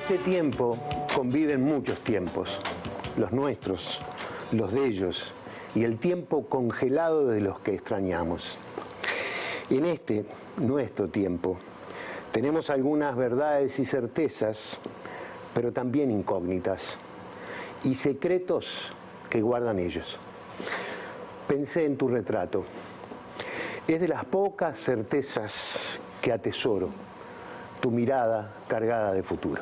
este tiempo conviven muchos tiempos, los nuestros, los de ellos, y el tiempo congelado de los que extrañamos. En este, nuestro tiempo, tenemos algunas verdades y certezas, pero también incógnitas, y secretos que guardan ellos. Pensé en tu retrato. Es de las pocas certezas que atesoro, tu mirada cargada de futuro.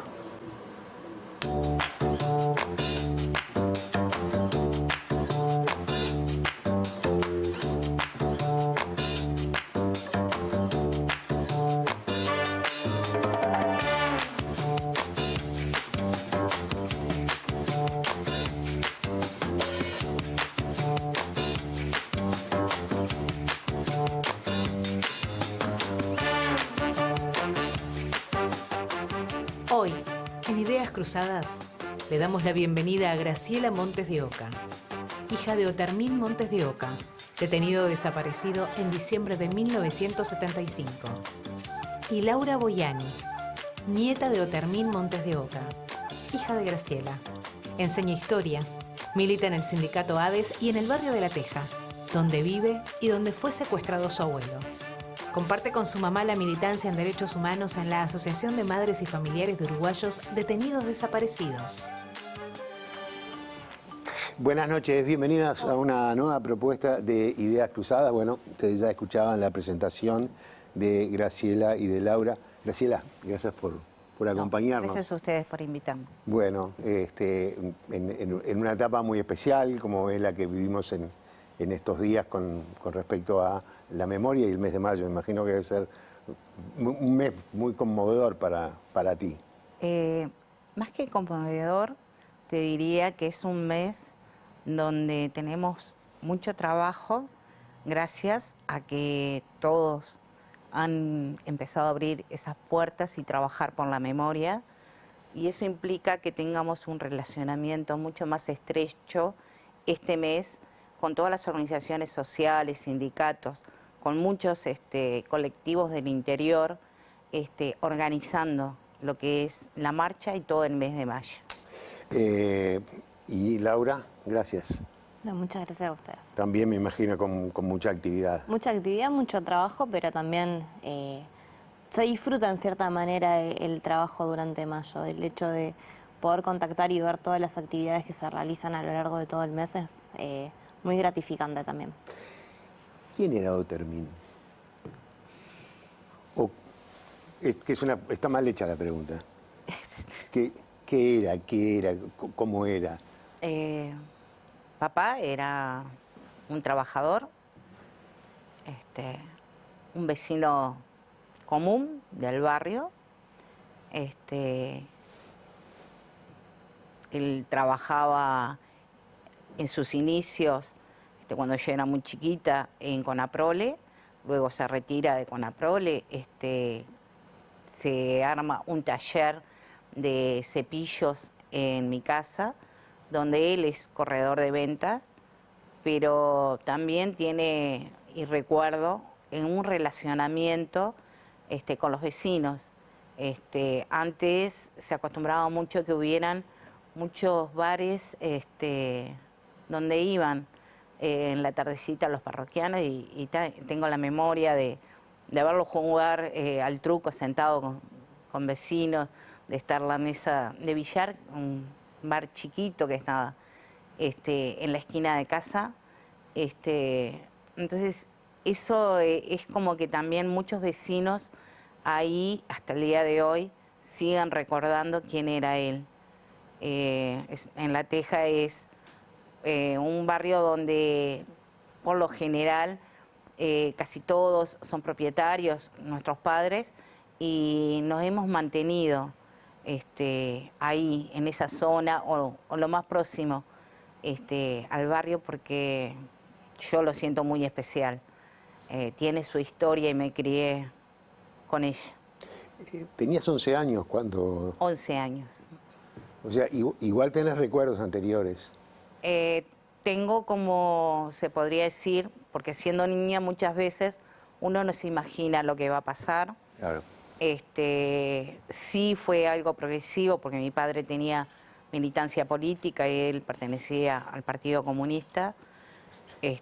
Hoy, en Ideas Cruzadas, le damos la bienvenida a Graciela Montes de Oca, hija de Otermín Montes de Oca, detenido desaparecido en diciembre de 1975, y Laura Boiani, nieta de Otermín Montes de Oca, hija de Graciela. Enseña historia, milita en el sindicato ADES y en el barrio de La Teja, donde vive y donde fue secuestrado su abuelo. Comparte con su mamá la militancia en derechos humanos en la Asociación de Madres y Familiares de Uruguayos Detenidos Desaparecidos. Buenas noches, bienvenidas a una nueva propuesta de Ideas Cruzadas. Bueno, ustedes ya escuchaban la presentación de Graciela y de Laura. Graciela, gracias por acompañarnos. Gracias a ustedes por invitarme. Bueno, en una etapa muy especial, como es la que vivimos en estos días con respecto a la memoria y el mes de mayo. Me imagino que debe ser un mes muy conmovedor para ti. Más que conmovedor, te diría que es un mes donde tenemos mucho trabajo gracias a que todos han empezado a abrir esas puertas y trabajar por la memoria, y eso implica que tengamos un relacionamiento mucho más estrecho este mes con todas las organizaciones sociales, sindicatos, con muchos colectivos del interior, organizando lo que es la marcha y todo el mes de mayo. Y Laura, gracias. No, muchas gracias a ustedes. También me imagino con mucha actividad. Mucha actividad, mucho trabajo, pero también se disfruta en cierta manera el trabajo durante mayo. El hecho de poder contactar y ver todas las actividades que se realizan a lo largo de todo el mes es muy gratificante también. ¿Quién era Otermín? Está mal hecha la pregunta. ¿Qué era? ¿Cómo era? Papá era un trabajador, un vecino común del barrio. Él trabajaba en sus inicios, cuando yo era muy chiquita, en Conaprole. Luego se retira de Conaprole, se arma un taller de cepillos en mi casa, donde él es corredor de ventas, pero también tiene, y recuerdo, en un relacionamiento con los vecinos. Antes se acostumbraba mucho que hubieran muchos bares donde iban en la tardecita los parroquianos, y tengo la memoria de verlos jugar al truco sentado con vecinos, de estar en la mesa de billar, un bar chiquito que estaba en la esquina de casa. Entonces eso es como que también muchos vecinos ahí hasta el día de hoy siguen recordando quién era él. En La Teja es un barrio donde por lo general casi todos son propietarios, nuestros padres, y nos hemos mantenido ahí, en esa zona o lo más próximo al barrio, porque yo lo siento muy especial. Tiene su historia y me crié con ella. Tenías 11 años cuando... 11 años. O sea, igual tenés recuerdos anteriores. Tengo, como se podría decir, porque siendo niña muchas veces uno no se imagina lo que va a pasar. Claro. Sí fue algo progresivo porque mi padre tenía militancia política y él pertenecía al Partido Comunista.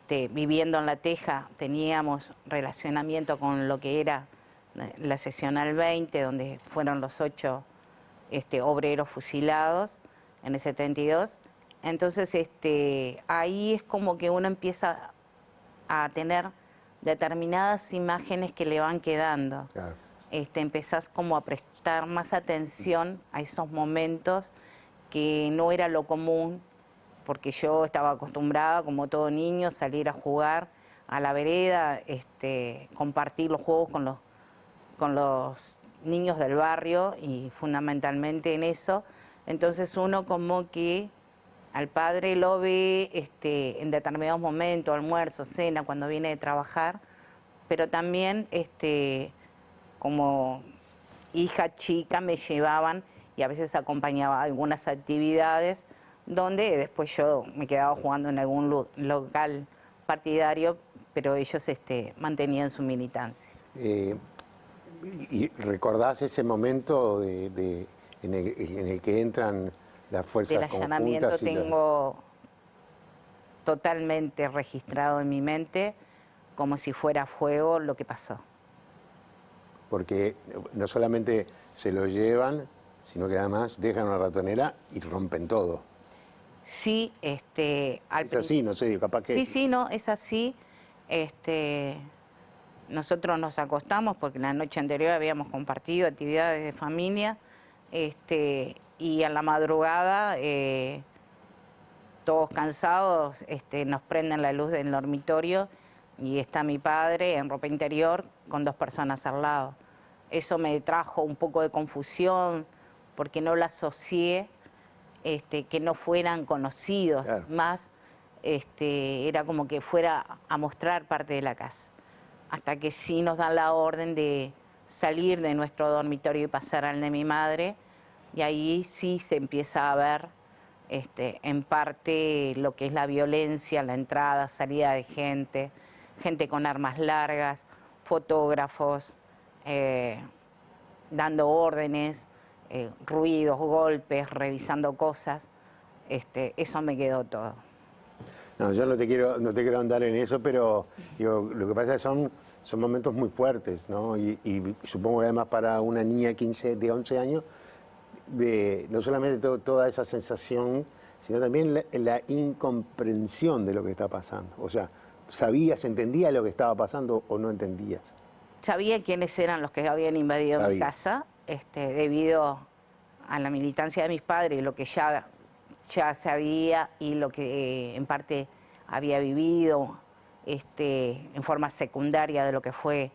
Viviendo en La Teja teníamos relacionamiento con lo que era la seccional 20, donde fueron los 8 obreros fusilados en el 72. Entonces ahí es como que uno empieza a tener determinadas imágenes que le van quedando. Claro. Empezás como a prestar más atención a esos momentos que no era lo común, porque yo estaba acostumbrada, como todo niño, salir a jugar a la vereda, compartir los juegos con los niños del barrio y fundamentalmente en eso. Entonces uno como que al padre lo ve en determinados momentos, almuerzo, cena, cuando viene de trabajar, pero también como hija chica me llevaban y a veces acompañaba a algunas actividades donde después yo me quedaba jugando en algún local partidario, pero ellos mantenían su militancia. ¿Y recordás ese momento en el que entran las fuerzas conjuntas? Del allanamiento tengo totalmente registrado en mi mente como si fuera fuego lo que pasó. Porque no solamente se lo llevan, sino que además dejan una ratonera y rompen todo. Sí, es así, no sé, capaz que... Sí, no, es así. Nosotros nos acostamos porque la noche anterior habíamos compartido actividades de familia, y a la madrugada, todos cansados, nos prenden la luz del dormitorio y está mi padre en ropa interior con 2 personas al lado. Eso me trajo un poco de confusión porque no la asocié, que no fueran conocidos, claro. Más era como que fuera a mostrar parte de la casa. Hasta que sí nos dan la orden de salir de nuestro dormitorio y pasar al de mi madre, y ahí sí se empieza a ver en parte lo que es la violencia, la entrada, salida de gente con armas largas, fotógrafos, dando órdenes, ruidos, golpes, revisando cosas. Eso me quedó todo. No, yo no te quiero andar en eso, pero digo, lo que pasa es que son momentos muy fuertes, ¿no? Y supongo que además para una niña de 11 años, no solamente toda esa sensación, sino también la incomprensión de lo que está pasando. O sea, ¿sabías, entendías lo que estaba pasando o no entendías? Sabía quiénes eran los que habían invadido mi casa, debido a la militancia de mis padres, lo que ya sabía y lo que en parte había vivido en forma secundaria de lo que fue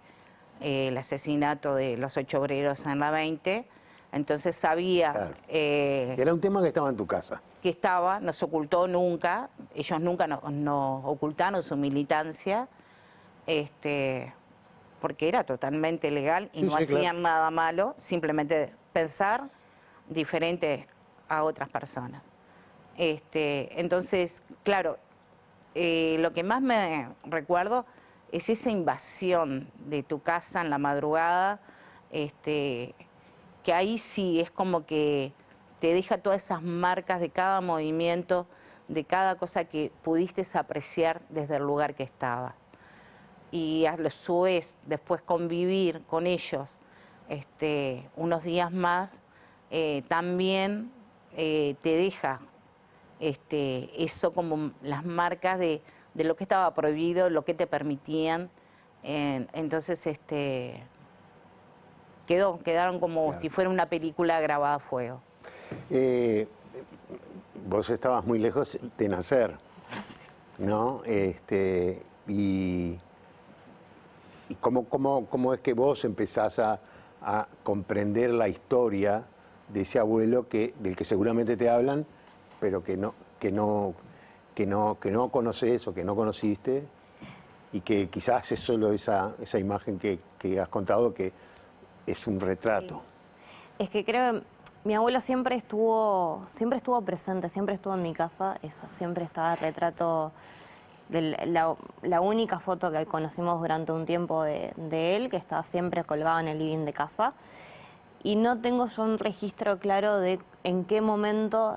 el asesinato de los 8 obreros en la 20. Entonces sabía... Claro. Era un tema que estaba en tu casa. Que estaba, no se ocultó nunca, ellos nunca nos ocultaron su militancia, porque era totalmente legal y sí, no hacían claro. Nada malo, simplemente pensar diferente a otras personas. Entonces, claro, lo que más me recuerdo es esa invasión de tu casa en la madrugada, que ahí sí es como que te deja todas esas marcas de cada movimiento, de cada cosa que pudiste apreciar desde el lugar que estaba. Y a su vez, después convivir con ellos unos días más, también te deja eso como las marcas de lo que estaba prohibido, lo que te permitían. Entonces quedaron como claro. Si fuera una película grabada a fuego. Vos estabas muy lejos de nacer, ¿no? ¿Y cómo es que vos empezás a comprender la historia de ese abuelo del que seguramente te hablan, pero que no conoces o que no conociste, y que quizás es solo esa imagen que has contado, que es un retrato? Sí. Es que creo, mi abuelo siempre estuvo presente, siempre estuvo en mi casa, eso, siempre estaba el retrato la única foto que conocimos durante un tiempo de él, que estaba siempre colgado en el living de casa. Y no tengo yo un registro claro de en qué momento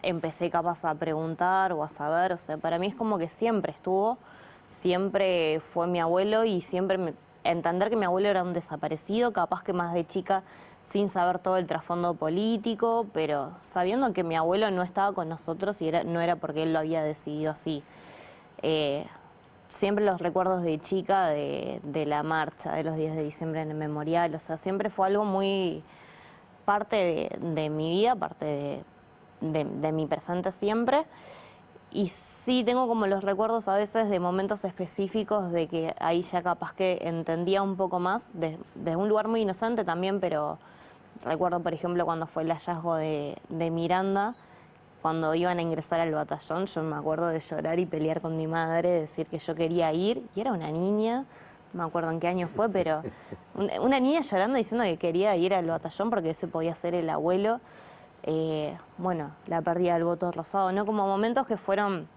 empecé capaz a preguntar o a saber. O sea, para mí es como que siempre estuvo, siempre fue mi abuelo y siempre entender que mi abuelo era un desaparecido, capaz que más de chica sin saber todo el trasfondo político, pero sabiendo que mi abuelo no estaba con nosotros y no era porque él lo había decidido así. Siempre los recuerdos de chica de la marcha de los 10 de diciembre en el memorial, o sea, siempre fue algo muy parte de mi vida, parte de mi presente siempre. Y sí tengo como los recuerdos a veces de momentos específicos de que ahí ya capaz que entendía un poco más, desde un lugar muy inocente también, pero recuerdo, por ejemplo, cuando fue el hallazgo de Miranda, cuando iban a ingresar al batallón, yo me acuerdo de llorar y pelear con mi madre, decir que yo quería ir, y era una niña, no me acuerdo en qué año fue, pero una niña llorando diciendo que quería ir al batallón porque ese podía ser el abuelo. Bueno, la pérdida del voto rosado, ¿no? Como momentos que fueron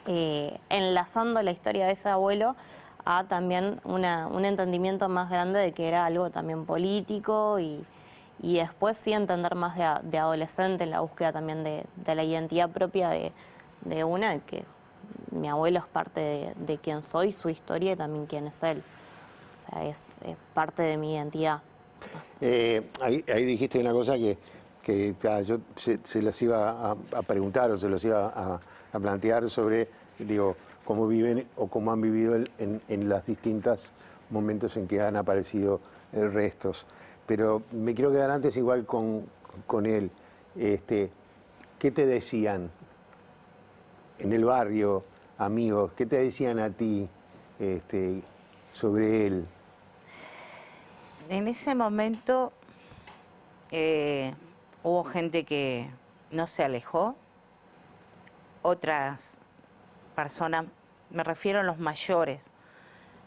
enlazando la historia de ese abuelo a también un entendimiento más grande de que era algo también político y después sí entender más de adolescente en la búsqueda también de la identidad propia de una, que mi abuelo es parte de quién soy, su historia y también quién es él. O sea, es parte de mi identidad. Ahí dijiste una cosa que yo se las iba a preguntar o se los iba a plantear sobre, digo, cómo viven o cómo han vivido en los distintos momentos en que han aparecido restos. Pero me quiero quedar antes igual con él. ¿Qué te decían en el barrio, amigos? ¿Qué te decían a ti sobre él? En ese momento hubo gente que no se alejó, otras personas, me refiero a los mayores,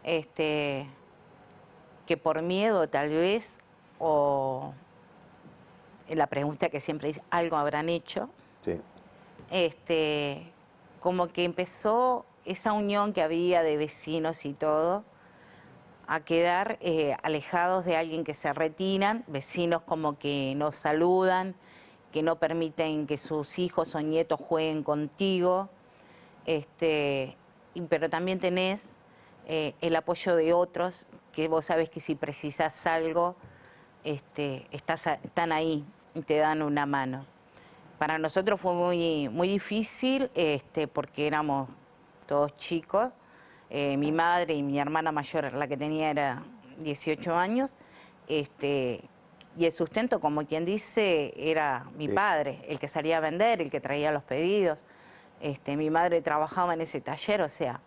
que por miedo tal vez, o la pregunta que siempre dice, algo habrán hecho, Sí. Como que empezó esa unión que había de vecinos y todo, a quedar alejados de alguien que se retiran, vecinos como que no saludan, que no permiten que sus hijos o nietos jueguen contigo, pero también tenés el apoyo de otros, que vos sabés que si precisas algo, están ahí y te dan una mano. Para nosotros fue muy, muy difícil porque éramos todos chicos. Mi madre y mi hermana mayor, la que tenía era 18 años, y el sustento, como quien dice, era mi padre, el que salía a vender, el que traía los pedidos. Mi madre trabajaba en ese taller, o sea,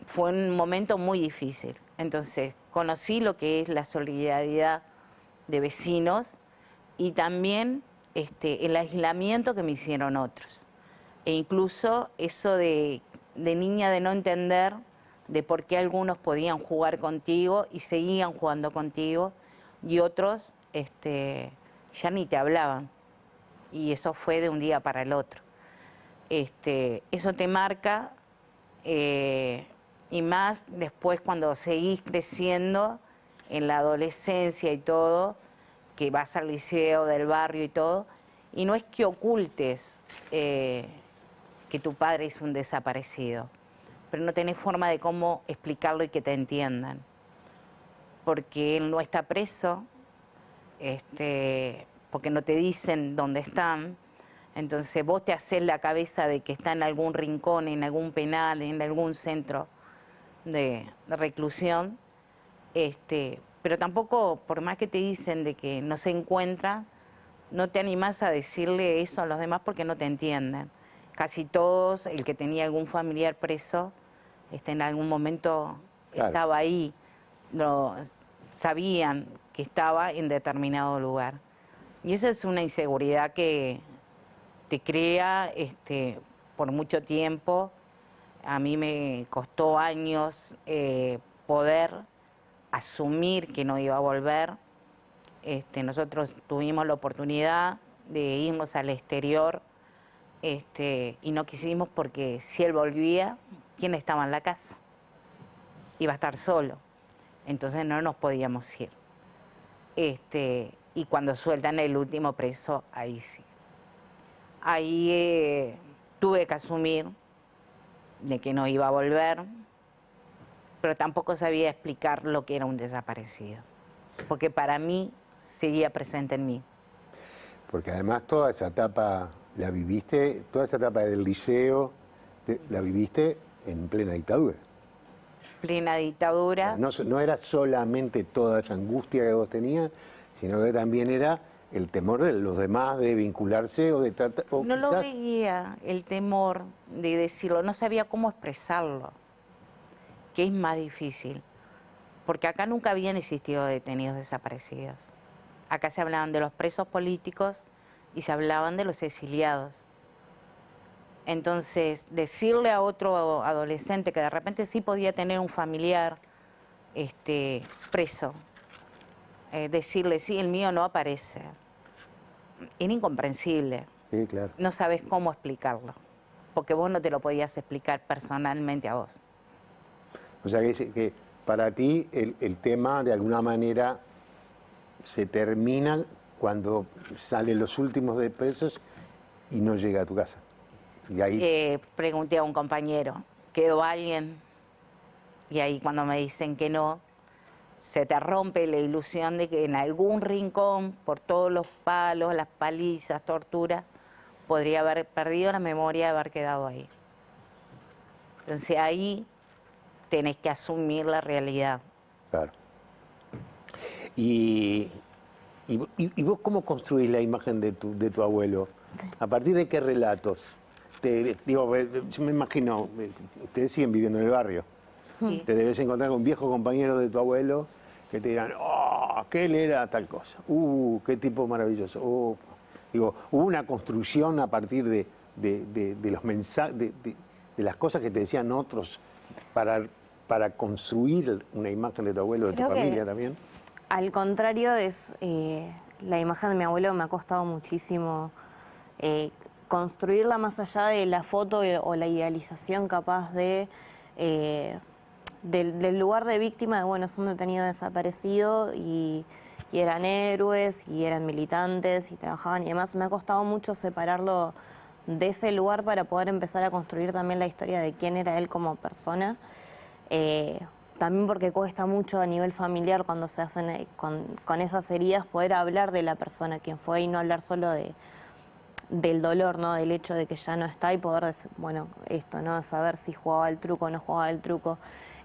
fue un momento muy difícil. Entonces, conocí lo que es la solidaridad de vecinos y también el aislamiento que me hicieron otros. E incluso eso de niña de no entender de por qué algunos podían jugar contigo y seguían jugando contigo y otros ya ni te hablaban. Y eso fue de un día para el otro. Eso te marca, y más después cuando seguís creciendo en la adolescencia y todo, que vas al liceo del barrio y todo, y no es que ocultes que tu padre es un desaparecido, pero no tenés forma de cómo explicarlo y que te entiendan, porque él no está preso, porque no te dicen dónde están, entonces vos te haces la cabeza de que está en algún rincón, en algún penal, en algún centro de reclusión, pero tampoco, por más que te dicen de que no se encuentra, no te animás a decirle eso a los demás porque no te entienden. Casi todos, el que tenía algún familiar preso, en algún momento estaba ahí, sabían que estaba en determinado lugar. Y esa es una inseguridad que te crea por mucho tiempo. A mí me costó años poder asumir que no iba a volver. Nosotros tuvimos la oportunidad de irnos al exterior y no quisimos porque si él volvía, ¿quién estaba en la casa? Iba a estar solo, entonces no nos podíamos ir. Y cuando sueltan el último preso, ahí sí. Ahí tuve que asumir de que no iba a volver, pero tampoco sabía explicar lo que era un desaparecido, porque para mí seguía presente en mí. Porque además toda esa etapa la viviste, toda esa etapa del liceo, la viviste en plena dictadura. Plena dictadura. No era solamente toda esa angustia que vos tenías, sino que también era el temor de los demás de vincularse o de tratar... No lo veía, el temor de decirlo, no sabía cómo expresarlo, que es más difícil, porque acá nunca habían existido detenidos desaparecidos. Acá se hablaban de los presos políticos y se hablaban de los exiliados. Entonces, decirle a otro adolescente que de repente sí podía tener un familiar preso, decirle, sí, el mío no aparece, era incomprensible. Sí, claro. No sabes cómo explicarlo, porque vos no te lo podías explicar personalmente a vos. O sea, que para ti el tema de alguna manera se termina cuando salen los últimos de presos y no llega a tu casa. Y ahí... Pregunté a un compañero, ¿quedó alguien? Y ahí cuando me dicen que no, se te rompe la ilusión de que en algún rincón, por todos los palos, las palizas, torturas, podría haber perdido la memoria de haber quedado ahí. Entonces ahí tenés que asumir la realidad. Claro. ¿Y vos cómo construís la imagen de tu abuelo? ¿A partir de qué relatos? Yo me imagino, ustedes siguen viviendo en el barrio. Sí. Te debes encontrar con viejos compañeros de tu abuelo que te dirán, oh, que él era tal cosa, qué tipo maravilloso. Hubo una construcción a partir de los mensajes, de las cosas que te decían otros para construir una imagen de tu abuelo, de tu familia también. Al contrario, la imagen de mi abuelo me ha costado muchísimo construirla más allá de la foto o la idealización capaz del lugar de víctima, de bueno, es un detenido desaparecido y eran héroes y eran militantes y trabajaban y demás. Me ha costado mucho separarlo de ese lugar para poder empezar a construir también la historia de quién era él como persona. También porque cuesta mucho a nivel familiar cuando se hacen con esas heridas poder hablar de la persona quien fue y no hablar solo del dolor, ¿no? Del hecho de que ya no está y poder decir, bueno, esto, ¿no? Saber si jugaba el truco o no jugaba el truco,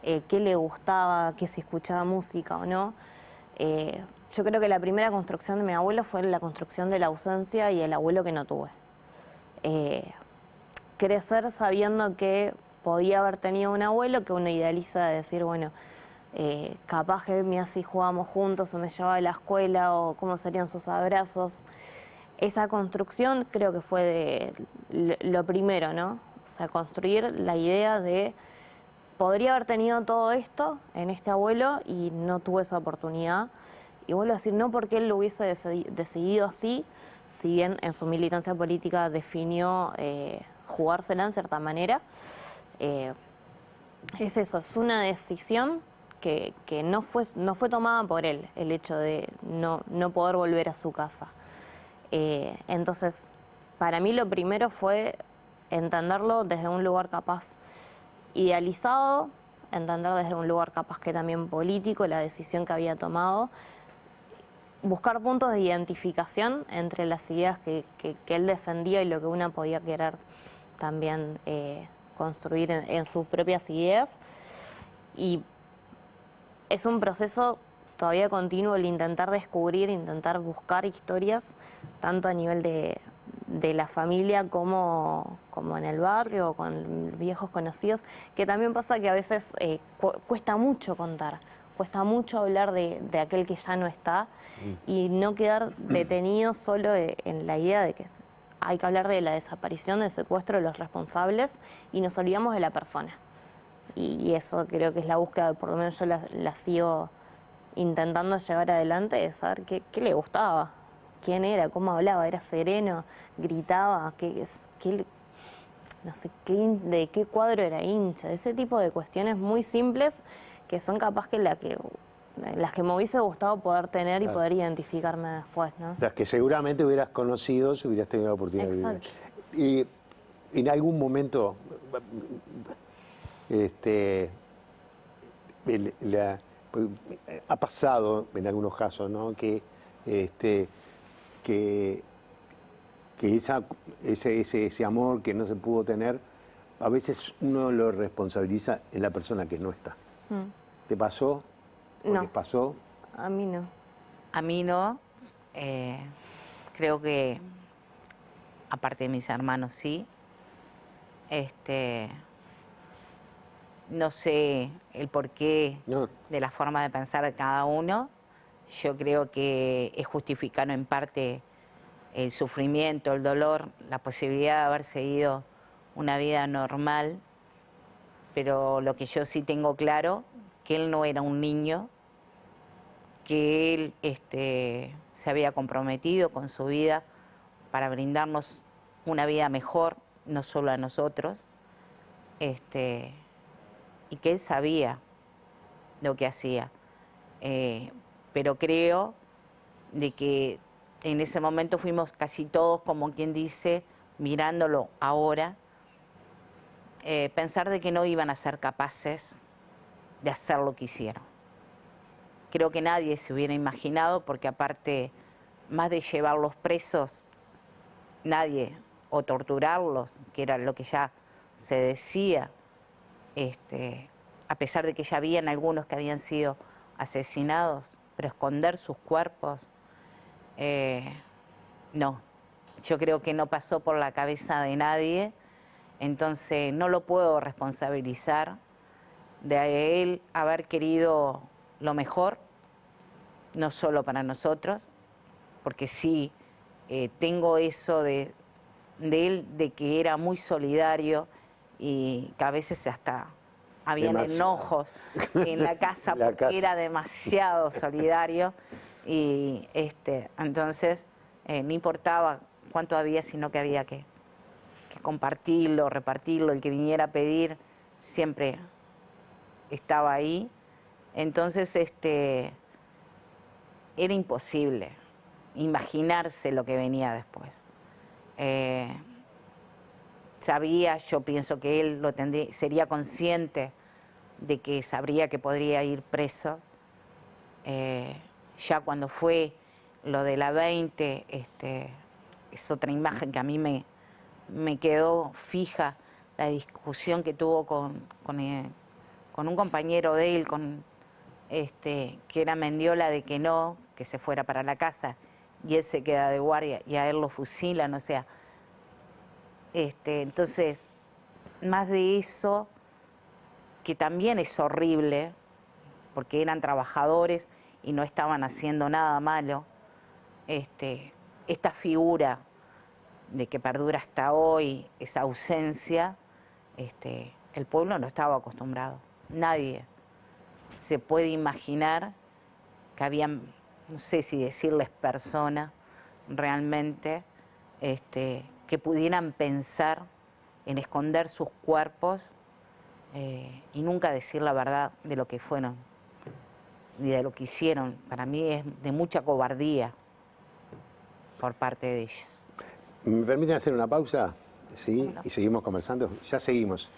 qué le gustaba, que si escuchaba música o no. Yo creo que la primera construcción de mi abuelo fue la construcción de la ausencia y el abuelo que no tuve. Crecer sabiendo que podía haber tenido un abuelo que uno idealiza de decir, bueno, capaz que así jugábamos juntos o me llevaba a la escuela o cómo serían sus abrazos. Esa construcción creo que fue lo primero, ¿no? O sea, construir la idea de podría haber tenido todo esto en este abuelo y no tuve esa oportunidad. Y vuelvo a decir, no porque él lo hubiese decidido así, si bien en su militancia política definió jugársela en cierta manera, es eso, es una decisión que no fue tomada por él, el hecho de no poder volver a su casa. Entonces, para mí lo primero fue entenderlo desde un lugar capaz idealizado, entender desde un lugar capaz que también político, la decisión que había tomado, buscar puntos de identificación entre las ideas que él defendía y lo que uno podía querer también construir en sus propias ideas. Y es un proceso todavía continuo el intentar descubrir, intentar buscar historias, tanto a nivel de la familia como en el barrio, con viejos conocidos, que también pasa que a veces cuesta mucho contar, cuesta mucho hablar de aquel que ya no está y no quedar detenido solo en la idea de que hay que hablar de la desaparición, del secuestro de los responsables y nos olvidamos de la persona. Y eso creo que es la búsqueda, por lo menos yo la sigo intentando llevar adelante, de saber qué le gustaba, quién era, cómo hablaba, era sereno, gritaba, qué no sé de qué cuadro era hincha, ese tipo de cuestiones muy simples que son capaz que las que me hubiese gustado poder tener y Claro. poder identificarme después, ¿no? Las que seguramente hubieras conocido si hubieras tenido la oportunidad Exacto. de vivir. Y en algún momento, pues, ha pasado en algunos casos, ¿no? que que ese amor que no se pudo tener, a veces uno lo responsabiliza en la persona que no está. ¿Te pasó? ¿O No. les pasó? A mí no. A mí no. Creo que, aparte de mis hermanos, sí. No sé el porqué No. de la forma de pensar de cada uno. Yo creo que es justificado en parte el sufrimiento, el dolor, la posibilidad de haber seguido una vida normal, pero lo que yo sí tengo claro, que él no era un niño, que él se había comprometido con su vida para brindarnos una vida mejor, no solo a nosotros, y que él sabía lo que hacía. Pero creo de que en ese momento fuimos casi todos, como quien dice, mirándolo ahora, pensar de que no iban a ser capaces de hacer lo que hicieron. Creo que nadie se hubiera imaginado, porque aparte, más de llevarlos presos, nadie, o torturarlos, que era lo que ya se decía, a pesar de que ya habían algunos que habían sido asesinados, pero esconder sus cuerpos, no. Yo creo que no pasó por la cabeza de nadie, entonces no lo puedo responsabilizar de él haber querido lo mejor, no solo para nosotros, porque sí, tengo eso de él, de que era muy solidario y que a veces hasta habían Demasiado. enojos en la casa La porque casa. era demasiado solidario y entonces no importaba cuánto había, sino que había que compartirlo, repartirlo, el que viniera a pedir siempre estaba ahí. Entonces era imposible imaginarse lo que venía después. Sabía, yo pienso que él sería consciente de que sabría que podría ir preso. Ya cuando fue lo de la 20, es otra imagen que a mí me quedó fija, la discusión que tuvo con un compañero de él, que era Mendiola, de que se fuera para la casa, y él se queda de guardia y a él lo fusilan, o sea. Entonces, más de eso, que también es horrible, porque eran trabajadores y no estaban haciendo nada malo, esta figura de que perdura hasta hoy, esa ausencia, el pueblo no estaba acostumbrado. Nadie se puede imaginar que habían, no sé si decirles personas realmente, que pudieran pensar en esconder sus cuerpos y nunca decir la verdad de lo que fueron ni de lo que hicieron. Para mí es de mucha cobardía por parte de ellos. ¿Me permiten hacer una pausa? Sí, y seguimos conversando. Ya seguimos.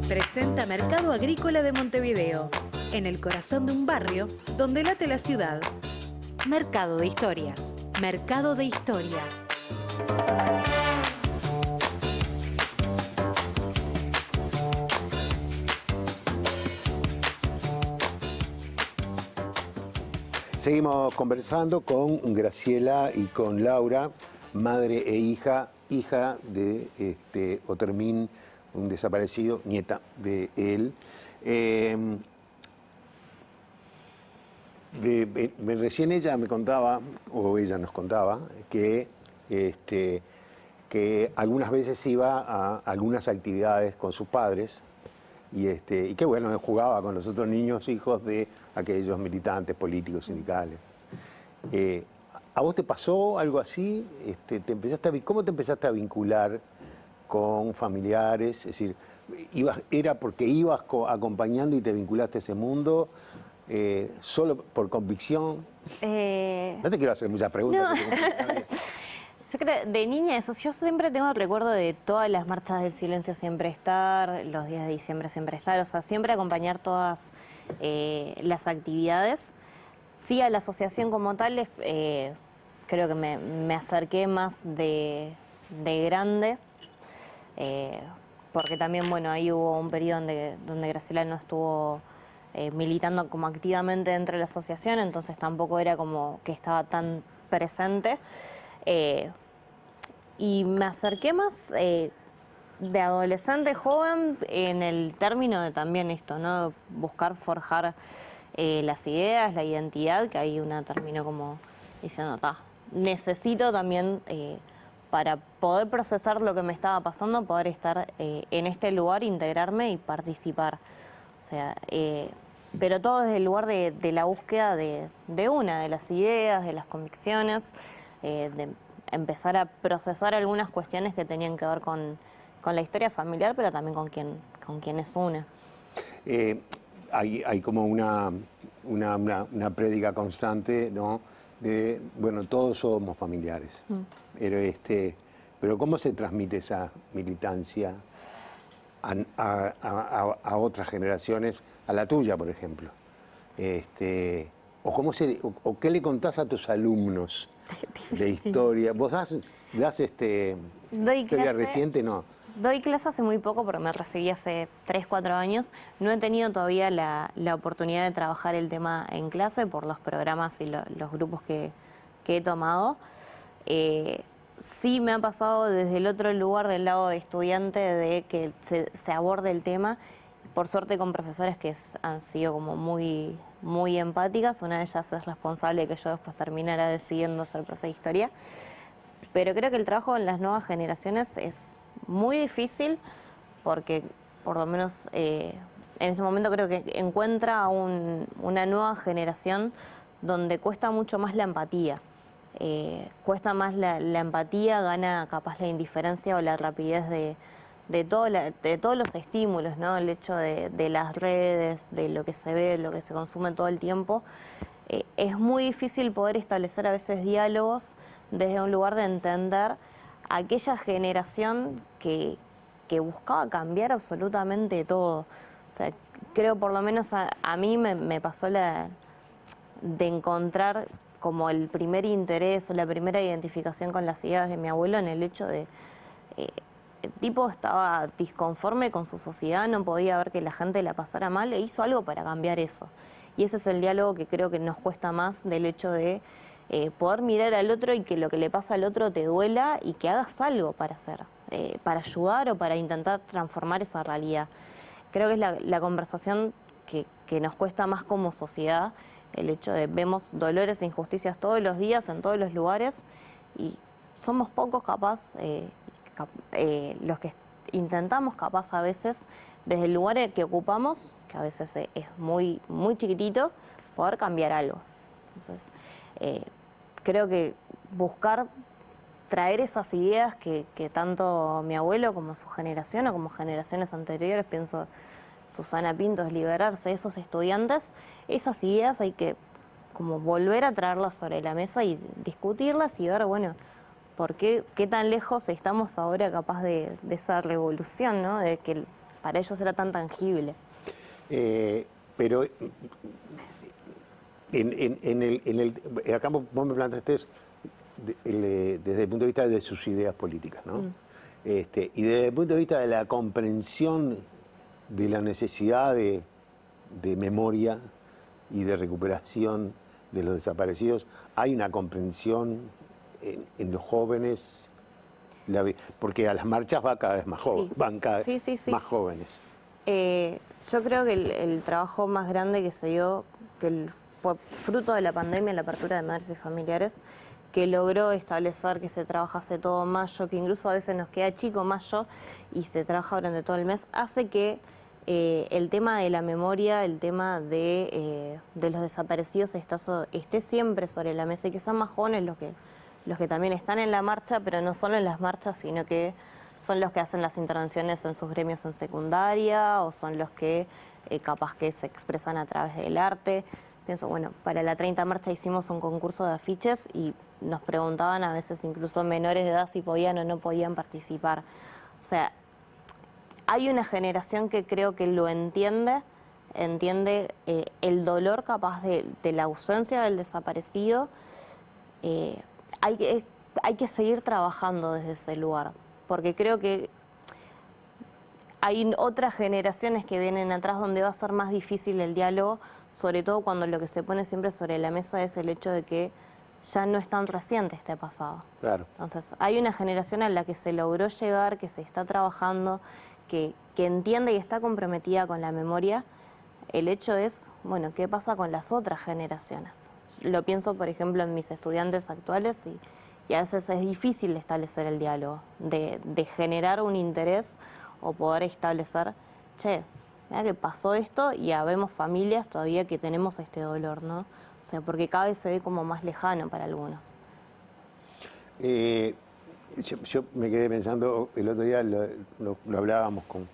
Presenta Mercado Agrícola de Montevideo, en el corazón de un barrio donde late la ciudad. Mercado de Historias. Mercado de Historia. Seguimos conversando con Graciela y con Laura, madre e hija de Otermín, un desaparecido, nieta de él. Recién ella me contaba, o ella nos contaba, que que algunas veces iba a algunas actividades con sus padres y que bueno, jugaba con los otros niños hijos de aquellos militantes políticos, sindicales. ¿A vos te pasó algo así? ¿Cómo te empezaste a vincular con familiares? Es decir, ¿era porque ibas acompañando y te vinculaste a ese mundo? ¿Solo por convicción? No te quiero hacer muchas preguntas. No. Yo creo, de niña, yo siempre tengo el recuerdo de todas las marchas del silencio siempre estar, los días de diciembre siempre estar, o sea, siempre acompañar todas las actividades. Sí, a la asociación como tal, creo que me acerqué más de grande, porque también, bueno, ahí hubo un periodo donde Graciela no estuvo militando como activamente dentro de la asociación, entonces tampoco era como que estaba tan presente. Y me acerqué más de adolescente, joven, en el término de también esto, ¿no? Buscar forjar las ideas, la identidad, que ahí una terminó como diciendo, necesito también, para poder procesar lo que me estaba pasando, poder estar en este lugar, integrarme y participar. O sea, pero todo desde el lugar de la búsqueda de las ideas, de las convicciones, de empezar a procesar algunas cuestiones que tenían que ver con la historia familiar, pero también con quién es una. Hay como una prédica constante, ¿no? De, bueno, todos somos familiares. Pero ¿cómo se transmite esa militancia a otras generaciones, a la tuya, por ejemplo? ¿O qué le contás a tus alumnos de historia? ¿Vos das historia reciente? No. Doy clase hace muy poco, porque me recibí hace 3, 4 años. No he tenido todavía la oportunidad de trabajar el tema en clase por los programas y los grupos que he tomado. Sí me ha pasado desde el otro lugar, del lado de estudiante, de que se aborde el tema. Por suerte con profesores que han sido como muy, muy empáticas. Una de ellas es responsable de que yo después terminara decidiendo ser profe de historia. Pero creo que el trabajo en las nuevas generaciones es muy difícil porque, por lo menos en este momento, creo que encuentra una nueva generación donde cuesta mucho más la empatía. Cuesta más la empatía, gana capaz la indiferencia o la rapidez de todos los estímulos, ¿no? El hecho de las redes, de lo que se ve, lo que se consume todo el tiempo. Es muy difícil poder establecer a veces diálogos desde un lugar de entender a aquella generación que buscaba cambiar absolutamente todo. O sea, creo, por lo menos a mí me pasó de encontrar como el primer interés o la primera identificación con las ideas de mi abuelo en el hecho de... el tipo estaba disconforme con su sociedad, no podía ver que la gente la pasara mal, e hizo algo para cambiar eso. Y ese es el diálogo que creo que nos cuesta más, del hecho de poder mirar al otro y que lo que le pasa al otro te duela y que hagas algo para hacer, para ayudar o para intentar transformar esa realidad. Creo que es la conversación que nos cuesta más como sociedad, el hecho de vemos dolores e injusticias todos los días en todos los lugares y somos pocos capaz, los que intentamos capaz a veces desde el lugar que ocupamos, que a veces es muy, muy chiquitito, poder cambiar algo. Entonces, creo que buscar traer esas ideas que tanto mi abuelo como su generación o como generaciones anteriores, pienso Susana Pintos, Liberarse, esos estudiantes, esas ideas hay que como volver a traerlas sobre la mesa y discutirlas y ver, bueno, ¿por qué tan lejos estamos ahora capaz de esa revolución, ¿no? De que para ellos era tan tangible. Pero acá vos me planteaste desde el punto de vista de sus ideas políticas, ¿no? Y desde el punto de vista de la comprensión de la necesidad de memoria y de recuperación de los desaparecidos, hay una comprensión en los jóvenes, porque a las marchas va cada vez más van cada vez más jóvenes. Yo creo que el trabajo más grande que se dio, fue fruto de la pandemia, la apertura de madres y familiares, que logró establecer que se trabajase todo mayo, que incluso a veces nos queda chico mayo y se trabaja durante todo el mes, hace que el tema de la memoria, el tema de los desaparecidos esté siempre sobre la mesa y que son más jóvenes los que también están en la marcha, pero no solo en las marchas, sino que son los que hacen las intervenciones en sus gremios en secundaria o son los que capaz que se expresan a través del arte. Pienso, bueno, para la 30 marcha hicimos un concurso de afiches y nos preguntaban a veces incluso menores de edad si podían o no podían participar. O sea, hay una generación que creo que lo entiende el dolor capaz de la ausencia del desaparecido. Hay que seguir trabajando desde ese lugar, porque creo que hay otras generaciones que vienen atrás donde va a ser más difícil el diálogo, sobre todo cuando lo que se pone siempre sobre la mesa es el hecho de que ya no es tan reciente este pasado. Claro. Entonces, hay una generación a la que se logró llegar, que se está trabajando, que entiende y está comprometida con la memoria. El hecho es, bueno, ¿qué pasa con las otras generaciones? Lo pienso, por ejemplo, en mis estudiantes actuales y a veces es difícil establecer el diálogo, de generar un interés o poder establecer, che, mira que pasó esto y habemos familias todavía que tenemos este dolor, ¿no? O sea, porque cada vez se ve como más lejano para algunos. Yo me quedé pensando, el otro día lo hablábamos con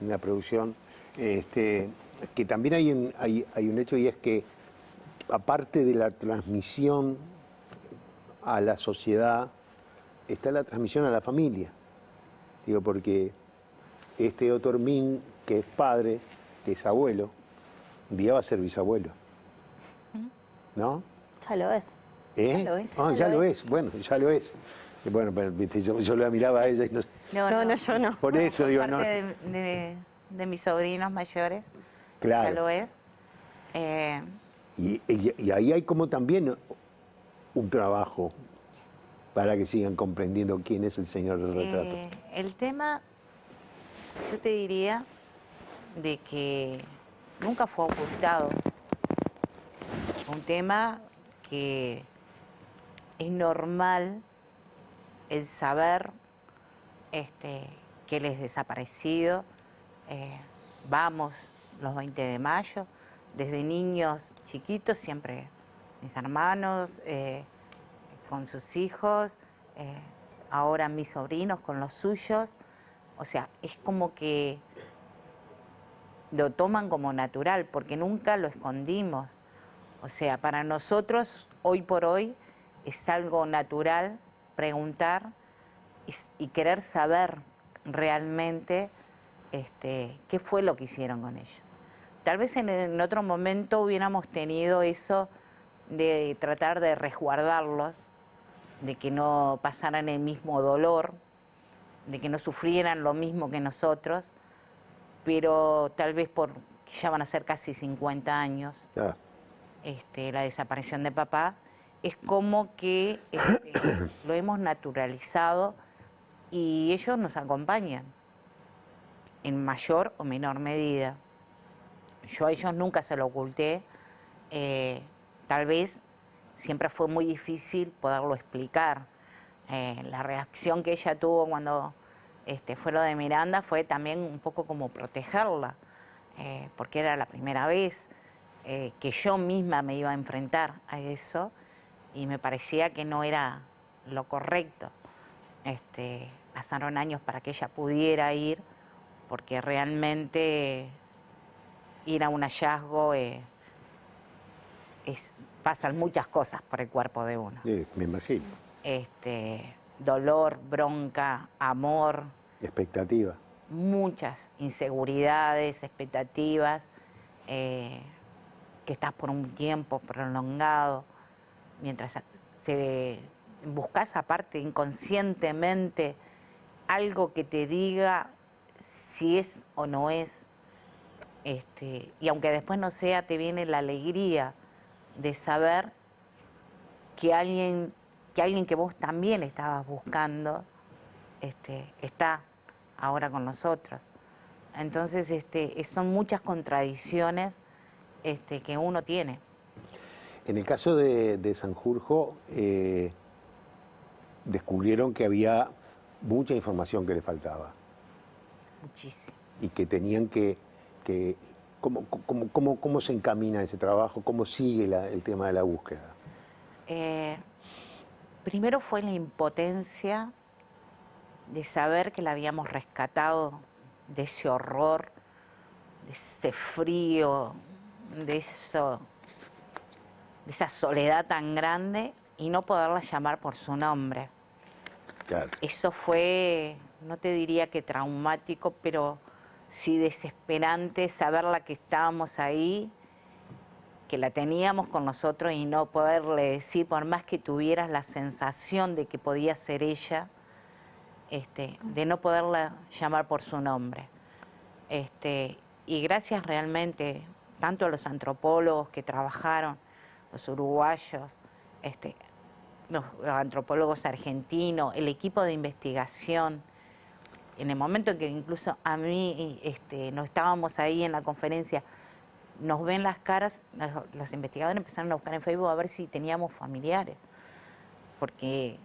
la producción, que también hay un hecho y es que aparte de la transmisión a la sociedad, está la transmisión a la familia. Digo, porque Otormín, que es padre, que es abuelo, un día va a ser bisabuelo. ¿No? Ya lo es. ¿Eh? Ya lo es. Ah, ya lo es. Bueno, ya lo es. Bueno, pero viste, yo la miraba a ella y no. No, yo no. Por eso digo, no. Parte de mis sobrinos mayores, Claro. ya lo es. Y ahí hay como también un trabajo para que sigan comprendiendo quién es el señor del retrato. El tema, yo te diría, de que nunca fue ocultado. Un tema que es normal el saber que él es desaparecido. Vamos los 20 de mayo, desde niños chiquitos, siempre mis hermanos con sus hijos, ahora mis sobrinos con los suyos. O sea, es como que lo toman como natural, porque nunca lo escondimos. O sea, para nosotros, hoy por hoy, es algo natural preguntar y querer saber realmente qué fue lo que hicieron con ellos. Tal vez en otro momento hubiéramos tenido eso de tratar de resguardarlos, de que no pasaran el mismo dolor, de que no sufrieran lo mismo que nosotros, pero tal vez porque ya van a ser casi 50 años. Ah. La desaparición de papá, es como que lo hemos naturalizado y ellos nos acompañan en mayor o menor medida. Yo a ellos nunca se lo oculté, tal vez siempre fue muy difícil poderlo explicar. La reacción que ella tuvo cuando fue lo de Miranda fue también un poco como protegerla, porque era la primera vez que yo misma me iba a enfrentar a eso y me parecía que no era lo correcto. Pasaron años para que ella pudiera ir, porque realmente ir a un hallazgo pasan muchas cosas por el cuerpo de uno. Sí, me imagino. Dolor, bronca, amor. Expectativa. Muchas inseguridades, expectativas. Que estás por un tiempo prolongado, mientras buscas aparte inconscientemente algo que te diga si es o no es, y aunque después no sea, te viene la alegría de saber que alguien que vos también estabas buscando está ahora con nosotros. Entonces son muchas contradicciones que uno tiene. En el caso de Sanjurjo, descubrieron que había mucha información que le faltaba Muchísimo. y que tenían ¿cómo se encamina ese trabajo? ¿Cómo sigue el tema de la búsqueda? Primero fue la impotencia de saber que la habíamos rescatado de ese horror, de ese frío, de esa soledad tan grande y no poderla llamar por su nombre. Claro. Eso fue, no te diría que traumático, pero sí desesperante saberla que estábamos ahí, que la teníamos con nosotros y no poderle decir, por más que tuvieras la sensación de que podía ser ella, de no poderla llamar por su nombre. Y gracias realmente tanto a los antropólogos que trabajaron, los uruguayos, los antropólogos argentinos, el equipo de investigación. En el momento en que incluso a mí no estábamos ahí en la conferencia, nos ven las caras, los investigadores empezaron a buscar en Facebook a ver si teníamos familiares, porque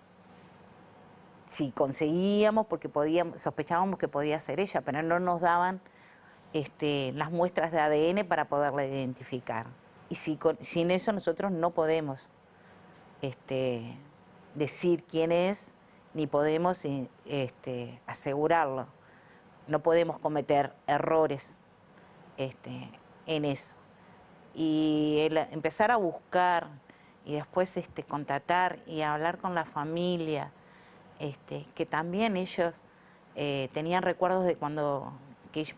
si conseguíamos, porque sospechábamos que podía ser ella, pero no nos daban las muestras de ADN para poderla identificar. Y sin eso nosotros no podemos decir quién es, ni podemos asegurarlo. No podemos cometer errores en eso. Y empezar a buscar y después contactar y hablar con la familia, que también ellos tenían recuerdos de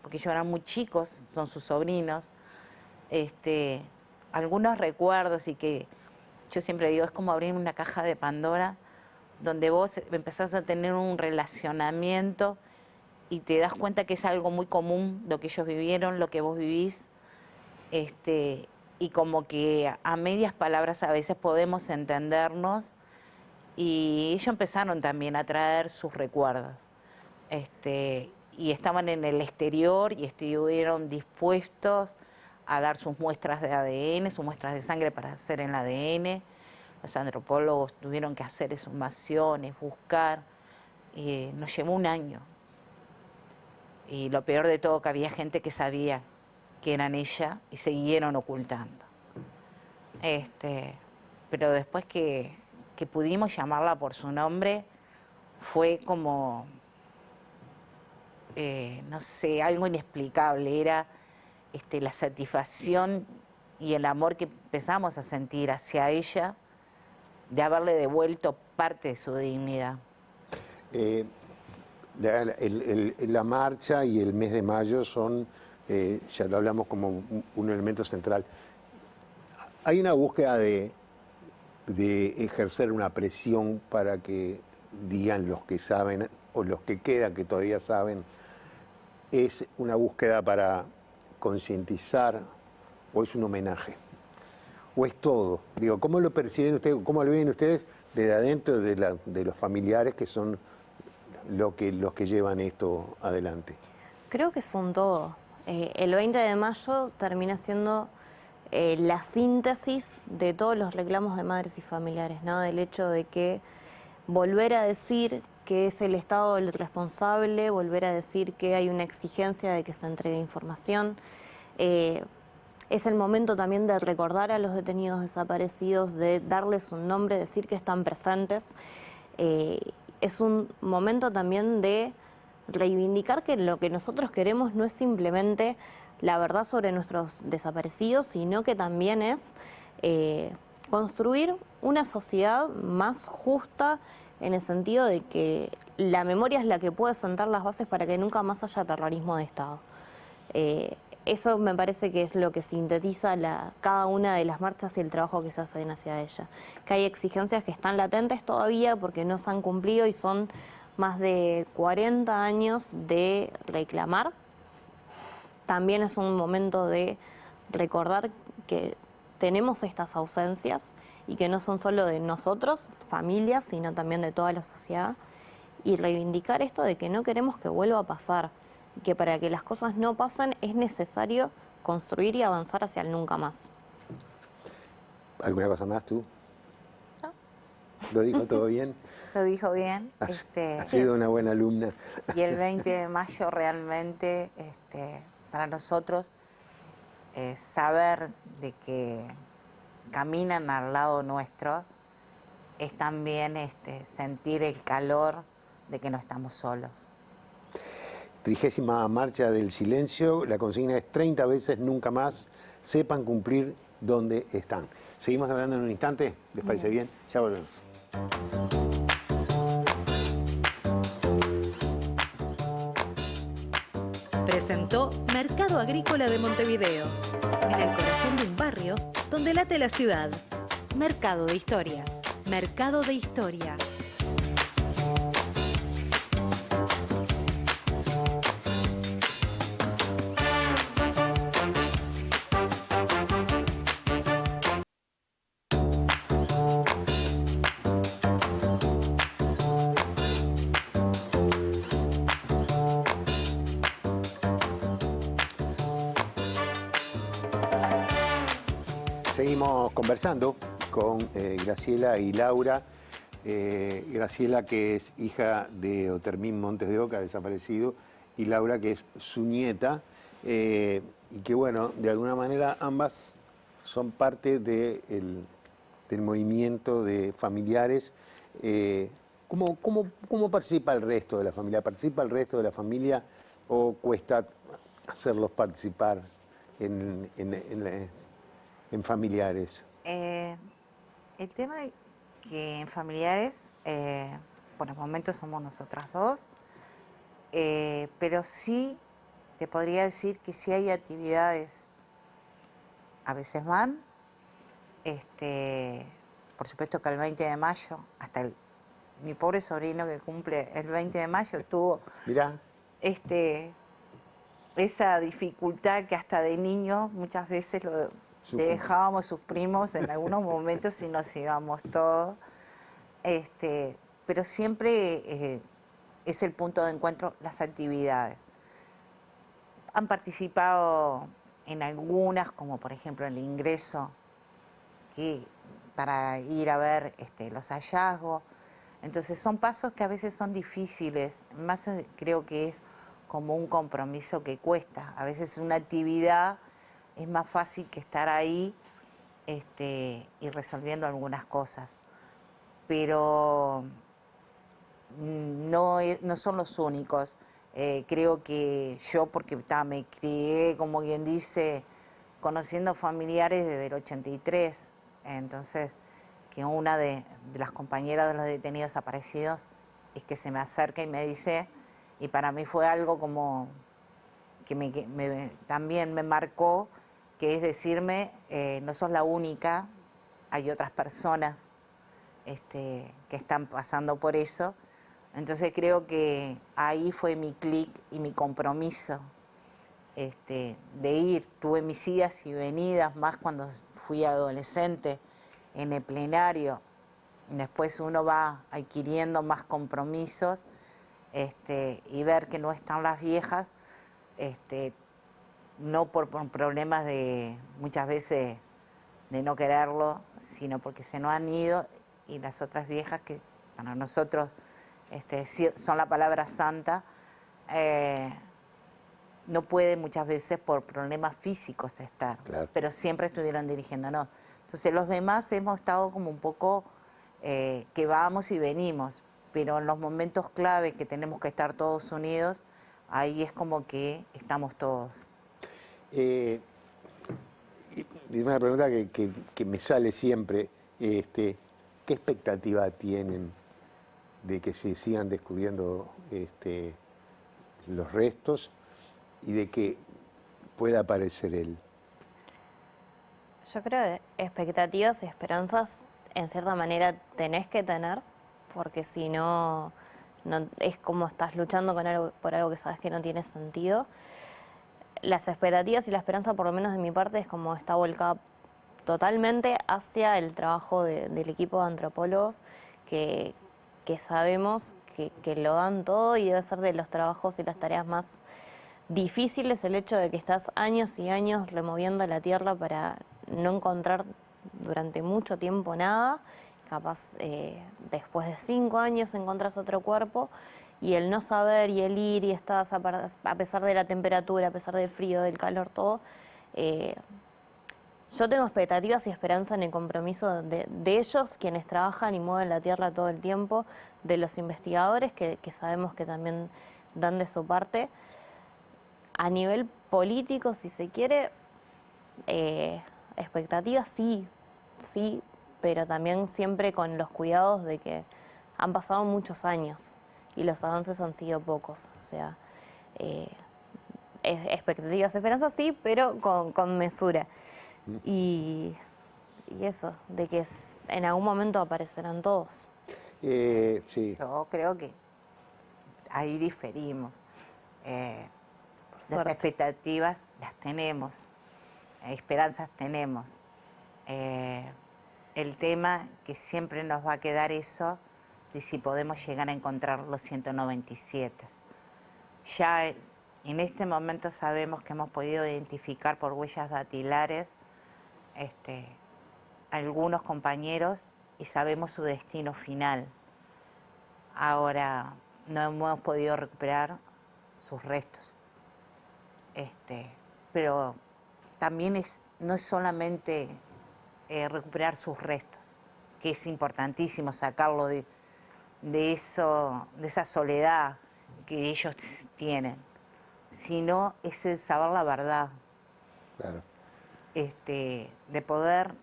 porque ellos eran muy chicos, son sus sobrinos, algunos recuerdos y que yo siempre digo, es como abrir una caja de Pandora donde vos empezás a tener un relacionamiento y te das cuenta que es algo muy común lo que ellos vivieron, lo que vos vivís, y como que a medias palabras a veces podemos entendernos, y ellos empezaron también a traer sus recuerdos, y estaban en el exterior y estuvieron dispuestos a dar sus muestras de ADN, sus muestras de sangre para hacer el ADN. Los antropólogos tuvieron que hacer exhumaciones, buscar, nos llevó un año. Y lo peor de todo, que había gente que sabía que eran ella y siguieron ocultando. Pero después que pudimos llamarla por su nombre, fue como, no sé, algo inexplicable. Era la satisfacción y el amor que empezamos a sentir hacia ella, de haberle devuelto parte de su dignidad. La marcha y el mes de mayo son, ya lo hablamos como un elemento central. Hay una búsqueda de ejercer una presión para que digan los que saben o los que quedan que todavía saben. ¿Es una búsqueda para concientizar o es un homenaje? ¿O es todo? Digo, ¿cómo lo perciben ustedes, cómo lo ven ustedes desde adentro de los familiares que son los que llevan esto adelante? Creo que es un todo. El 20 de mayo termina siendo la síntesis de todos los reclamos de madres y familiares, ¿no? Del hecho de que volver a decir que es el Estado el responsable, volver a decir que hay una exigencia de que se entregue información. Es el momento también de recordar a los detenidos desaparecidos, de darles un nombre, decir que están presentes. Es un momento también de reivindicar que lo que nosotros queremos no es simplemente la verdad sobre nuestros desaparecidos, sino que también es construir una sociedad más justa, en el sentido de que la memoria es la que puede sentar las bases para que nunca más haya terrorismo de Estado. Eso me parece que es lo que sintetiza cada una de las marchas y el trabajo que se hace hacia ella. Que hay exigencias que están latentes todavía porque no se han cumplido y son más de 40 años de reclamar. También es un momento de recordar que tenemos estas ausencias y que no son solo de nosotros, familias, sino también de toda la sociedad, y reivindicar esto de que no queremos que vuelva a pasar, que para que las cosas no pasen es necesario construir y avanzar hacia el nunca más. ¿Alguna cosa más tú? No. ¿Lo dijo todo bien? lo dijo bien. Ha sido una buena alumna. Y el 20 de mayo realmente, para nosotros, saber de que caminan al lado nuestro es también sentir el calor de que no estamos solos. 30ª Marcha del Silencio, la consigna es 30 veces nunca más, sepan cumplir donde están. Seguimos hablando en un instante, ¿les parece bien? Ya volvemos. Presentó Mercado Agrícola de Montevideo, en el corazón de un barrio donde late la ciudad. Mercado de Historias. Mercado de Historia. Seguimos conversando con Graciela y Laura. Graciela, que es hija de Otermín Montes de Oca, desaparecido, y Laura, que es su nieta, y que, bueno, de alguna manera ambas son parte del movimiento de familiares. ¿Cómo participa el resto de la familia? ¿Participa el resto de la familia o cuesta hacerlos participar en familiares? El tema es que en familiares, por el momento somos nosotras dos, pero sí te podría decir que sí hay actividades, a veces van, por supuesto que el 20 de mayo, hasta mi pobre sobrino que cumple el 20 de mayo estuvo... Mirá. Esa dificultad que hasta de niño muchas veces le dejábamos sus primos en algunos momentos y nos íbamos todos. Pero siempre es el punto de encuentro las actividades. Han participado en algunas, como por ejemplo el ingreso, para ir a ver los hallazgos. Entonces son pasos que a veces son difíciles, más creo que es como un compromiso que cuesta. A veces una actividad es más fácil que estar ahí y resolviendo algunas cosas. Pero no son los únicos. Creo que yo, porque me crié, como quien dice, conociendo familiares desde el 83, entonces que una de las compañeras de los detenidos desaparecidos es que se me acerca y me dice, y para mí fue algo como que también me marcó, que es decirme, no sos la única, hay otras personas que están pasando por eso. Entonces creo que ahí fue mi clic y mi compromiso de ir. Tuve mis idas y venidas, más cuando fui adolescente, en el plenario. Después uno va adquiriendo más compromisos y ver que no están las viejas, no por problemas de muchas veces de no quererlo, sino porque se nos han ido, y las otras viejas que para nosotros son la palabra santa, no pueden muchas veces por problemas físicos estar, claro, pero siempre estuvieron dirigiéndonos. Entonces los demás hemos estado como un poco que vamos y venimos, pero en los momentos clave que tenemos que estar todos unidos, ahí es como que estamos todos. Es una pregunta que me sale siempre. ¿Qué expectativa tienen de que se sigan descubriendo los restos y de que pueda aparecer él? Yo creo que expectativas y esperanzas en cierta manera tenés que tener, porque si no, es como estás luchando por algo que sabes que no tiene sentido. Las expectativas y la esperanza, por lo menos de mi parte, es como está volcada totalmente hacia el trabajo del equipo de antropólogos que sabemos que lo dan todo, y debe ser de los trabajos y las tareas más difíciles el hecho de que estás años y años removiendo la tierra para no encontrar durante mucho tiempo nada, capaz después de 5 años encontrás otro cuerpo y el no saber y el ir y estás a pesar de la temperatura, a pesar del frío, del calor, todo. Yo tengo expectativas y esperanza en el compromiso de ellos, quienes trabajan y mueven la tierra todo el tiempo, de los investigadores que sabemos que también dan de su parte. A nivel político, si se quiere, expectativas sí, pero también siempre con los cuidados de que han pasado muchos años y los avances han sido pocos. O sea, expectativas, esperanzas sí, pero con mesura. Y eso, de que en algún momento aparecerán todos. Sí. Yo creo que ahí diferimos. Las suerte. expectativas las tenemos, esperanzas tenemos. El tema que siempre nos va a quedar eso de si podemos llegar a encontrar los 197. Ya en este momento sabemos que hemos podido identificar por huellas dactilares algunos compañeros y sabemos su destino final. Ahora no hemos podido recuperar sus restos. Pero también no es solamente recuperar sus restos, que es importantísimo sacarlo de esa soledad que ellos tienen, sino es el saber la verdad. Claro. De poder,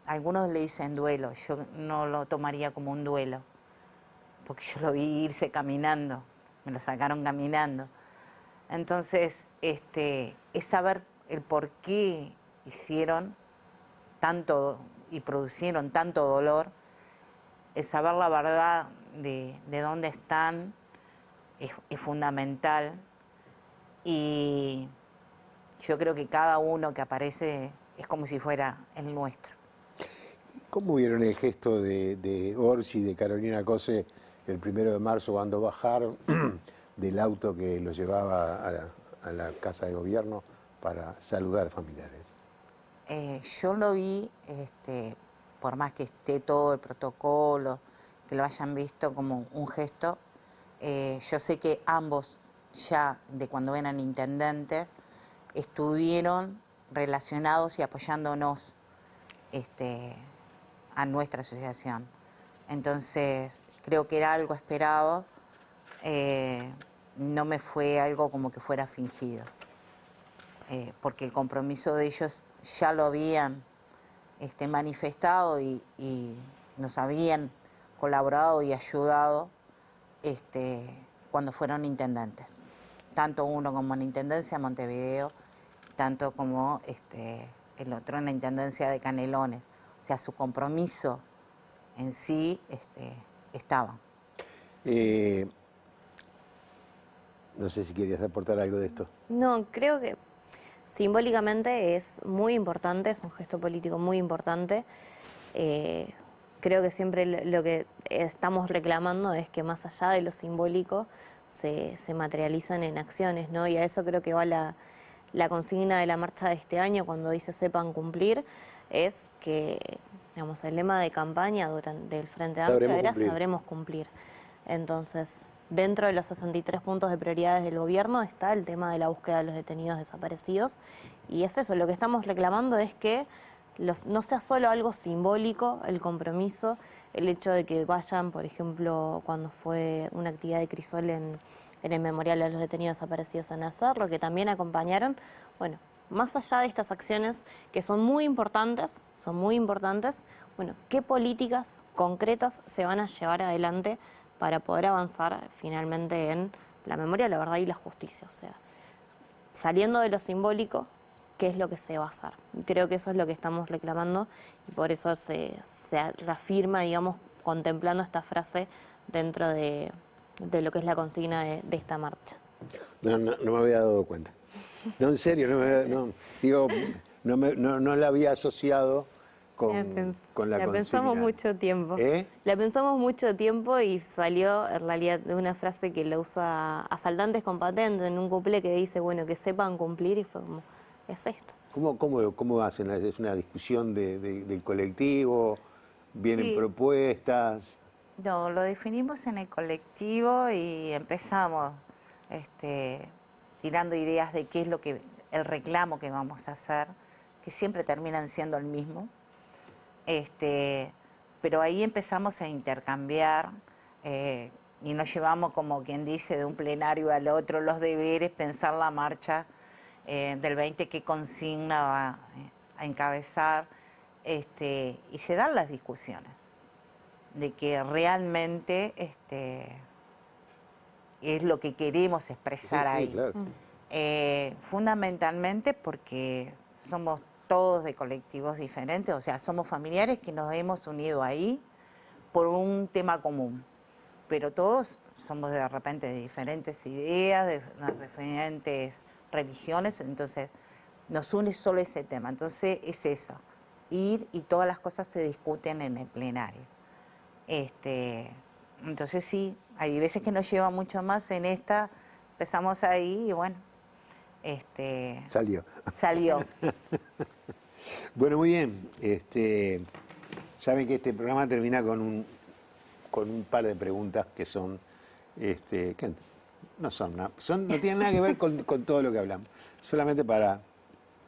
algunos le dicen duelo, yo no lo tomaría como un duelo, porque yo lo vi irse caminando, me lo sacaron caminando. Entonces, es saber el por qué hicieron tanto y producieron tanto dolor, el saber la verdad de dónde están es fundamental. Y yo creo que cada uno que aparece es como si fuera el nuestro. ¿Cómo vieron el gesto de Orsi y de Carolina Cose el 1 de marzo cuando bajaron del auto que los llevaba a la casa de gobierno para saludar familiares? Yo lo vi, por más que esté todo el protocolo, que lo hayan visto como un gesto, yo sé que ambos ya de cuando eran intendentes estuvieron relacionados y apoyándonos a nuestra asociación. Entonces creo que era algo esperado, no me fue algo como que fuera fingido, porque el compromiso de ellos ya lo habían manifestado y nos habían colaborado y ayudado cuando fueron intendentes, tanto uno como en Intendencia de Montevideo, tanto como el otro en la Intendencia de Canelones. O sea, su compromiso en sí estaba. No sé si querías aportar algo de esto. No, creo que simbólicamente es muy importante, es un gesto político muy importante. Creo que siempre lo que estamos reclamando es que más allá de lo simbólico se materializan en acciones, ¿no? Y a eso creo que va la consigna de la marcha de este año, cuando dice sepan cumplir, es que, digamos, el lema de campaña del Frente Amplio era sabremos cumplir. Entonces, dentro de los 63 puntos de prioridades del gobierno está el tema de la búsqueda de los detenidos desaparecidos, y es eso, lo que estamos reclamando es que no sea solo algo simbólico el compromiso, el hecho de que vayan, por ejemplo, cuando fue una actividad de Crisol en el memorial a los detenidos desaparecidos en Azarro, que también acompañaron. Bueno, más allá de estas acciones que son muy importantes, bueno, ¿qué políticas concretas se van a llevar adelante para poder avanzar finalmente en la memoria, la verdad y la justicia? O sea, saliendo de lo simbólico, ¿qué es lo que se va a hacer? Y creo que eso es lo que estamos reclamando y por eso se reafirma, digamos, contemplando esta frase dentro de lo que es la consigna de esta marcha. No me había dado cuenta. No, en serio, no la había asociado con la consigna. La pensamos mucho tiempo. La pensamos mucho tiempo y salió en realidad de una frase que la usa Asaltantes con Patente en un cuplé que dice, bueno, que sepan cumplir, y fue como, es esto. ¿Cómo hacen? ¿Es una discusión del colectivo? ¿Vienen Sí. propuestas? No, lo definimos en el colectivo y empezamos tirando ideas de qué es el reclamo que vamos a hacer, que siempre terminan siendo el mismo. Pero ahí empezamos a intercambiar y nos llevamos, como quien dice, de un plenario al otro los deberes, pensar la marcha del 20, qué consigna va a encabezar, y se dan las discusiones de que realmente es lo que queremos expresar Sí, ahí. claro. Fundamentalmente porque somos todos de colectivos diferentes, o sea, somos familiares que nos hemos unido ahí por un tema común, pero todos somos de repente de diferentes ideas, de diferentes religiones, entonces nos une solo ese tema. Entonces es eso, ir y todas las cosas se discuten en el plenario. Entonces sí, hay veces que nos lleva mucho más. En esta empezamos ahí y bueno, Salió. salió. Bueno, muy bien. Saben que este programa termina con un par de preguntas que son, que no tienen nada que ver con todo lo que hablamos, solamente para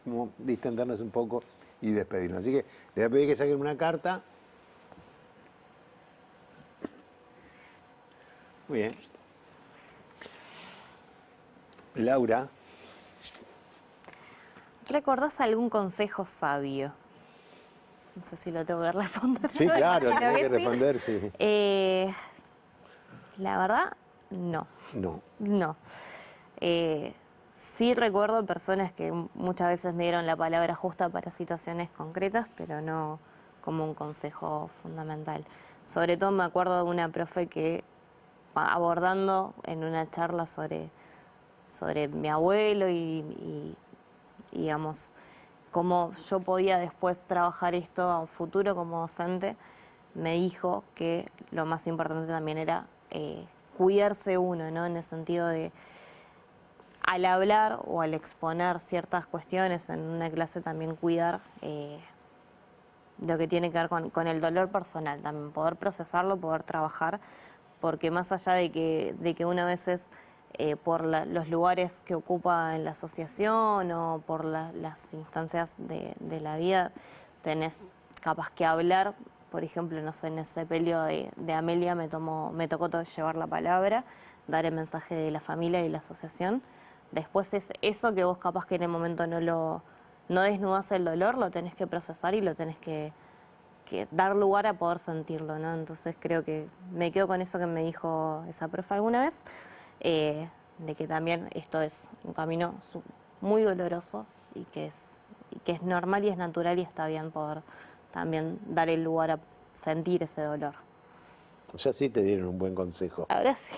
como distendernos un poco y despedirnos. Así que les voy a pedir que saquen una carta. Muy bien. Laura. ¿Recordás algún consejo sabio? No sé si lo tengo que responder. Sí, yo, claro, imagino tenés que sí. responder, sí. La verdad, no. No. No. Sí recuerdo personas que muchas veces me dieron la palabra justa para situaciones concretas, pero no como un consejo fundamental. Sobre todo me acuerdo de una profe que, abordando en una charla sobre mi abuelo y digamos, cómo yo podía después trabajar esto a un futuro como docente, me dijo que lo más importante también era cuidarse uno, ¿no? En el sentido de, al hablar o al exponer ciertas cuestiones en una clase, también cuidar lo que tiene que ver con el dolor personal, también poder procesarlo, poder trabajar, porque más allá de que una vez es por los lugares que ocupa en la asociación o por las instancias de la vida, tenés capaz que hablar. Por ejemplo, no sé, en ese pelio de Amelia me tocó llevar la palabra, dar el mensaje de la familia y la asociación. Después es eso que vos capaz que en el momento no desnudás el dolor, lo tenés que procesar y lo tenés que dar lugar a poder sentirlo, ¿no? Entonces creo que me quedo con eso que me dijo esa profe alguna vez, de que también esto es un camino muy doloroso y que es normal y es natural y está bien poder también dar el lugar a sentir ese dolor. O sea, sí te dieron un buen consejo. Ahora sí,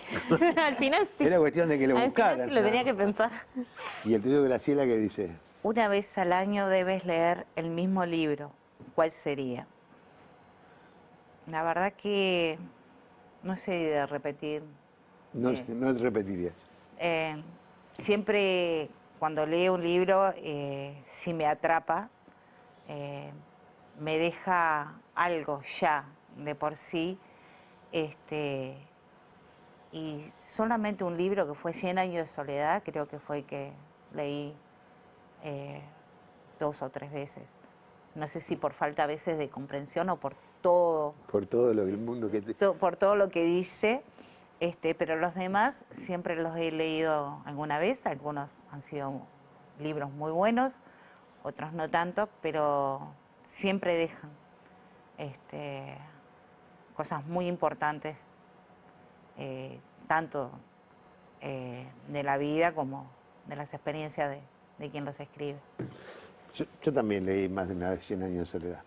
al final sí. Era cuestión de que lo Al buscaras. final sí lo tenía que pensar. Y el tuyo, Graciela, que dice, Una vez al año debes leer el mismo libro. ¿Cuál sería? La verdad que no sé de repetir. no te repetirías. Siempre cuando leo un libro, si me atrapa, me deja algo ya de por sí. Y solamente un libro que fue 100 años de soledad, creo que fue que leí 2 o 3 veces. No sé si por falta a veces de comprensión o por todo El mundo que te... por todo lo que dice, pero los demás siempre los he leído alguna vez. Algunos han sido libros muy buenos, otros no tanto, pero siempre dejan cosas muy importantes, tanto de la vida como de las experiencias de quien los escribe. Yo también leí más de una vez 100 años de soledad.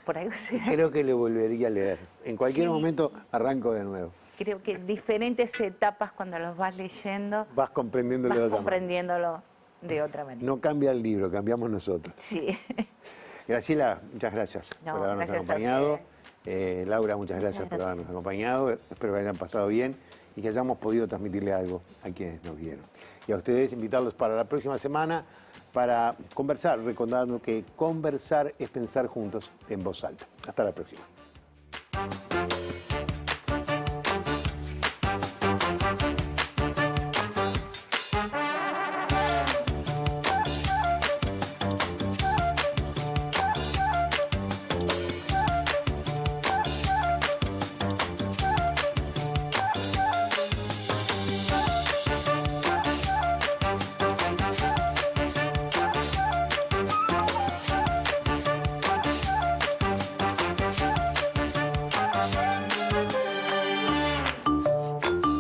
Por ahí, o sea, Creo que le volvería a leer. En cualquier Sí. momento arranco de nuevo. creo que diferentes etapas cuando los vas leyendo, Vas comprendiéndolo de vas otra manera. comprendiéndolo de otra manera. No cambia el libro, cambiamos nosotros. Sí. Graciela, muchas gracias No, por habernos gracias a acompañado. ustedes. Laura, muchas gracias por gracias. habernos acompañado. Espero que hayan pasado bien y que hayamos podido transmitirle algo a quienes nos vieron. Y a ustedes invitarlos para la próxima semana para conversar, recordando que conversar es pensar juntos en voz alta. Hasta la próxima.